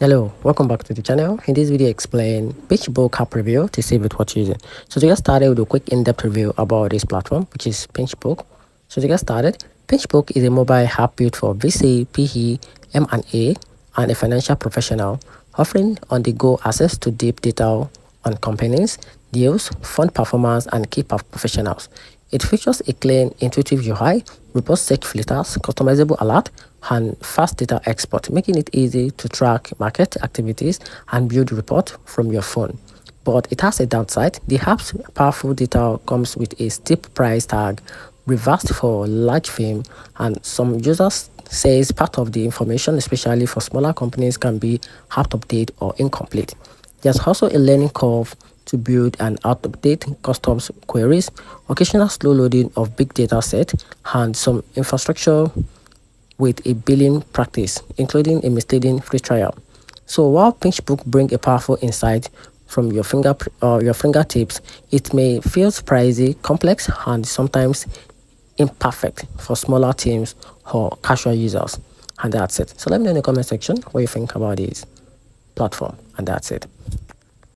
Hello, welcome back to the channel. In this video, I explain PITCHBOOK app review to see with what you're using. So to get started with a quick in-depth review about this platform, which is PITCHBOOK. So to get started, PITCHBOOK is a mobile app built for VC, PE, M&A, and a financial professional, offering on-the-go access to deep data on companies, deals, fund performance, and key professionals. It features a clean, intuitive UI, robust search filters, customizable alert, and fast data export, making it easy to track market activities and build reports from your phone. But it has a downside. The app's powerful data comes with a steep price tag, reversed for large firms, and some users says part of the information, especially for smaller companies, can be out of date or incomplete. There's also a learning curve to build and out-of-date customs queries, occasional slow loading of big data set, and some infrastructure with a billing practice, including a misleading free trial. So while PITCHBOOK brings a powerful insight from your fingertips, it may feel pricey, complex, and sometimes imperfect for smaller teams or casual users. And that's it. So let me know in the comment section what you think about this platform. And that's it.